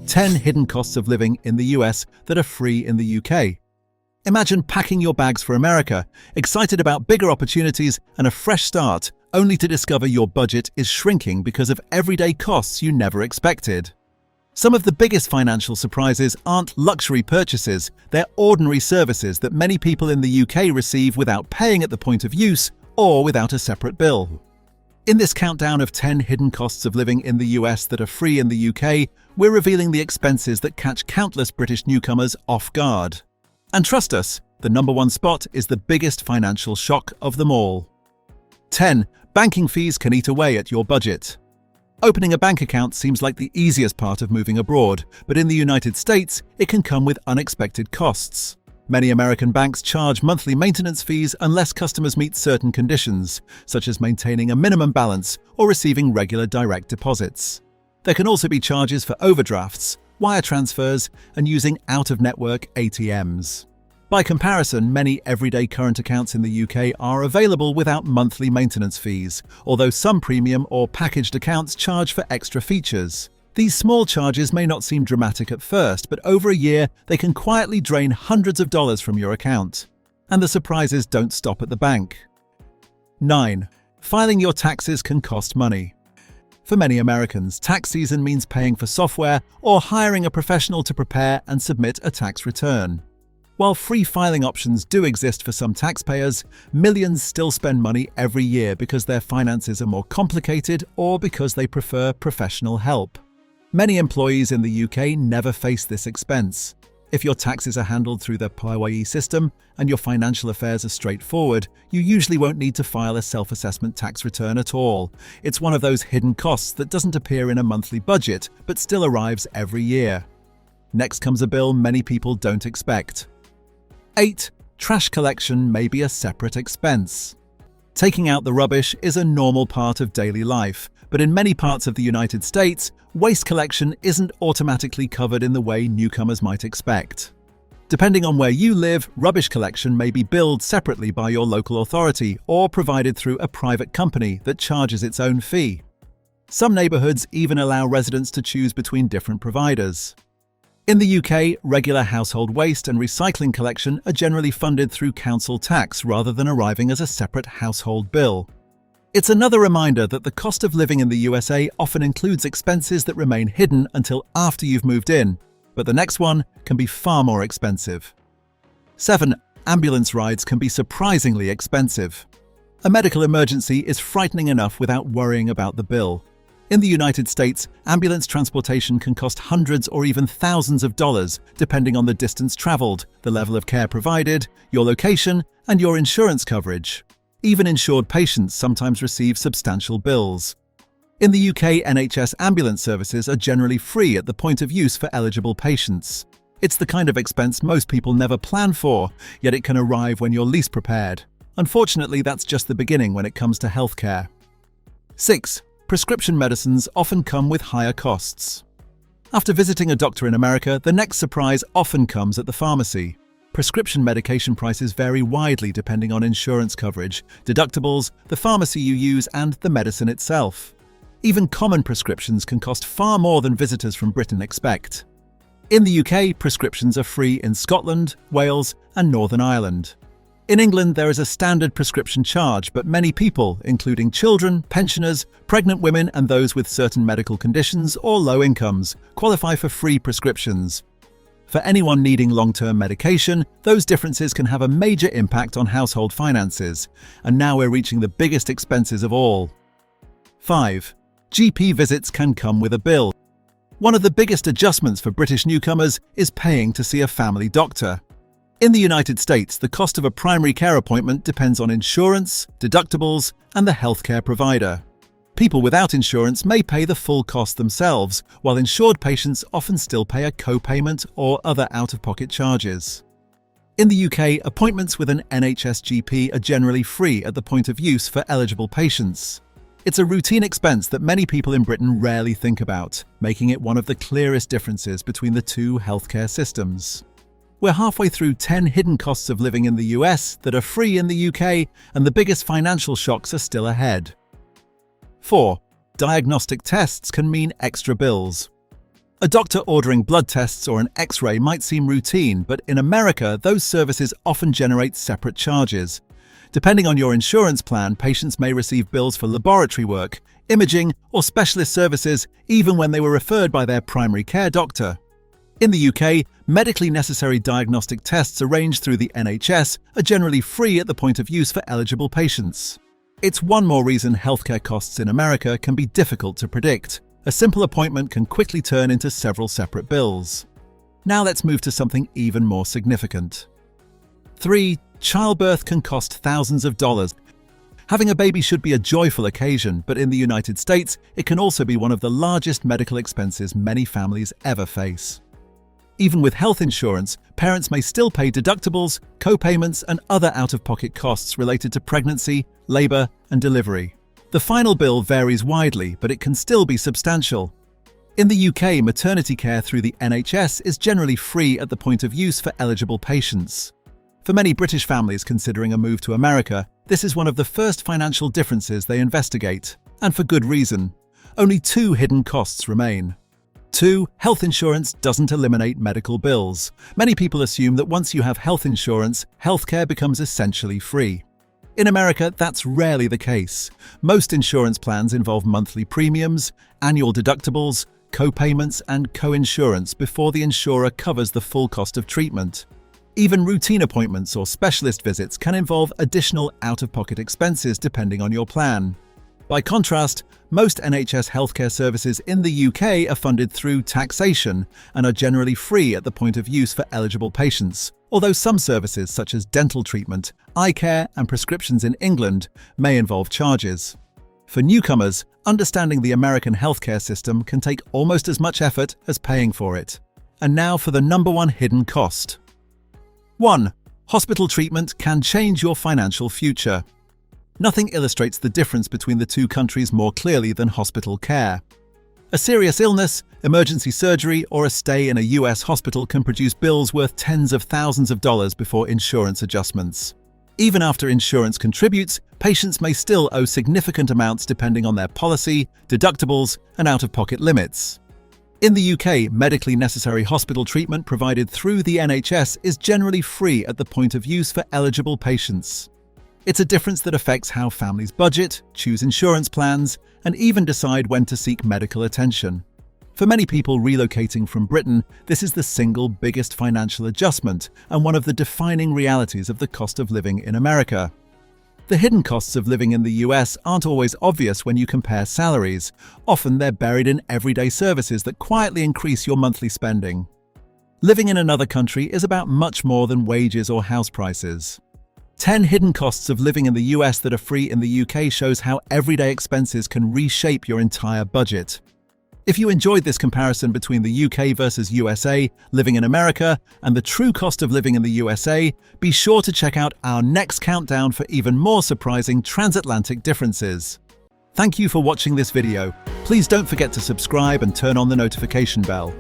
10 hidden costs of living in the US that are free in the UK. Imagine packing your bags for America, excited about bigger opportunities and a fresh start, only to discover your budget is shrinking because of everyday costs you never expected. Some of the biggest financial surprises aren't luxury purchases, they're ordinary services that many people in the UK receive without paying at the point of use or without a separate bill. In this countdown of 10 hidden costs of living in the US that are free in the UK, we're revealing the expenses that catch countless British newcomers off guard. And trust us, the number one spot is the biggest financial shock of them all. 10. Banking fees can eat away at your budget. Opening a bank account seems like the easiest part of moving abroad, but in the United States, it can come with unexpected costs. Many American banks charge monthly maintenance fees unless customers meet certain conditions, such as maintaining a minimum balance or receiving regular direct deposits. There can also be charges for overdrafts, wire transfers, and using out-of-network ATMs. By comparison, many everyday current accounts in the UK are available without monthly maintenance fees, although some premium or packaged accounts charge for extra features. These small charges may not seem dramatic at first, but over a year, they can quietly drain hundreds of dollars from your account. And the surprises don't stop at the bank. 9. Filing your taxes can cost money. For many Americans, tax season means paying for software or hiring a professional to prepare and submit a tax return. While free filing options do exist for some taxpayers, millions still spend money every year because their finances are more complicated or because they prefer professional help. Many employees in the UK never face this expense. If your taxes are handled through the PAYE system and your financial affairs are straightforward, you usually won't need to file a self-assessment tax return at all. It's one of those hidden costs that doesn't appear in a monthly budget, but still arrives every year. Next comes a bill many people don't expect. 8. Trash collection may be a separate expense. Taking out the rubbish is a normal part of daily life, but in many parts of the United States, waste collection isn't automatically covered in the way newcomers might expect. Depending on where you live, rubbish collection may be billed separately by your local authority or provided through a private company that charges its own fee. Some neighborhoods even allow residents to choose between different providers. In the UK, regular household waste and recycling collection are generally funded through council tax rather than arriving as a separate household bill. It's another reminder that the cost of living in the USA often includes expenses that remain hidden until after you've moved in, but the next one can be far more expensive. 7. Ambulance rides can be surprisingly expensive. A medical emergency is frightening enough without worrying about the bill. In the United States, ambulance transportation can cost hundreds or even thousands of dollars, depending on the distance traveled, the level of care provided, your location, and your insurance coverage. Even insured patients sometimes receive substantial bills. In the UK, NHS ambulance services are generally free at the point of use for eligible patients. It's the kind of expense most people never plan for, yet it can arrive when you're least prepared. Unfortunately, that's just the beginning when it comes to healthcare. 6. Prescription medicines often come with higher costs. After visiting a doctor in America, the next surprise often comes at the pharmacy. Prescription medication prices vary widely depending on insurance coverage, deductibles, the pharmacy you use, and the medicine itself. Even common prescriptions can cost far more than visitors from Britain expect. In the UK, prescriptions are free in Scotland, Wales, and Northern Ireland. In England, there is a standard prescription charge, but many people, including children, pensioners, pregnant women, and those with certain medical conditions or low incomes, qualify for free prescriptions. For anyone needing long-term medication, those differences can have a major impact on household finances. And now we're reaching the biggest expenses of all. 5. GP visits can come with a bill. One of the biggest adjustments for British newcomers is paying to see a family doctor. In the United States, the cost of a primary care appointment depends on insurance, deductibles, and the healthcare provider. People without insurance may pay the full cost themselves, while insured patients often still pay a co-payment or other out-of-pocket charges. In the UK, appointments with an NHS GP are generally free at the point of use for eligible patients. It's a routine expense that many people in Britain rarely think about, making it one of the clearest differences between the two healthcare systems. We're halfway through 10 hidden costs of living in the US that are free in the UK, and the biggest financial shocks are still ahead. 4. Diagnostic tests can mean extra bills. A doctor ordering blood tests or an X-ray might seem routine, but in America, those services often generate separate charges. Depending on your insurance plan, patients may receive bills for laboratory work, imaging, or specialist services even when they were referred by their primary care doctor. In the UK, medically necessary diagnostic tests arranged through the NHS are generally free at the point of use for eligible patients. It's one more reason healthcare costs in America can be difficult to predict. A simple appointment can quickly turn into several separate bills. Now let's move to something even more significant. 3. Childbirth can cost thousands of dollars. Having a baby should be a joyful occasion, but in the United States, it can also be one of the largest medical expenses many families ever face. Even with health insurance, parents may still pay deductibles, co-payments, and other out-of-pocket costs related to pregnancy, labor, and delivery. The final bill varies widely, but it can still be substantial. In the UK, maternity care through the NHS is generally free at the point of use for eligible patients. For many British families considering a move to America, this is one of the first financial differences they investigate, and for good reason. Only 2 hidden costs remain. 2. Health insurance doesn't eliminate medical bills. Many people assume that once you have health insurance, healthcare becomes essentially free. In America, that's rarely the case. Most insurance plans involve monthly premiums, annual deductibles, co-payments, and co-insurance before the insurer covers the full cost of treatment. Even routine appointments or specialist visits can involve additional out-of-pocket expenses depending on your plan. By contrast, most NHS healthcare services in the UK are funded through taxation and are generally free at the point of use for eligible patients, although some services such as dental treatment, eye care, and prescriptions in England may involve charges. For newcomers, understanding the American healthcare system can take almost as much effort as paying for it. And now for the number 1 hidden cost. 1. Hospital treatment can change your financial future. Nothing illustrates the difference between the two countries more clearly than hospital care. A serious illness, emergency surgery, or a stay in a US hospital can produce bills worth tens of thousands of dollars before insurance adjustments. Even after insurance contributes, patients may still owe significant amounts depending on their policy, deductibles, and out-of-pocket limits. In the UK, medically necessary hospital treatment provided through the NHS is generally free at the point of use for eligible patients. It's a difference that affects how families budget, choose insurance plans, and even decide when to seek medical attention. For many people relocating from Britain, this is the single biggest financial adjustment and one of the defining realities of the cost of living in America. The hidden costs of living in the US aren't always obvious when you compare salaries. Often they're buried in everyday services that quietly increase your monthly spending. Living in another country is about much more than wages or house prices. 10 hidden costs of living in the US that are free in the UK shows how everyday expenses can reshape your entire budget. If you enjoyed this comparison between the UK versus USA, living in America, and the true cost of living in the USA, be sure to check out our next countdown for even more surprising transatlantic differences. Thank you for watching this video. Please don't forget to subscribe and turn on the notification bell.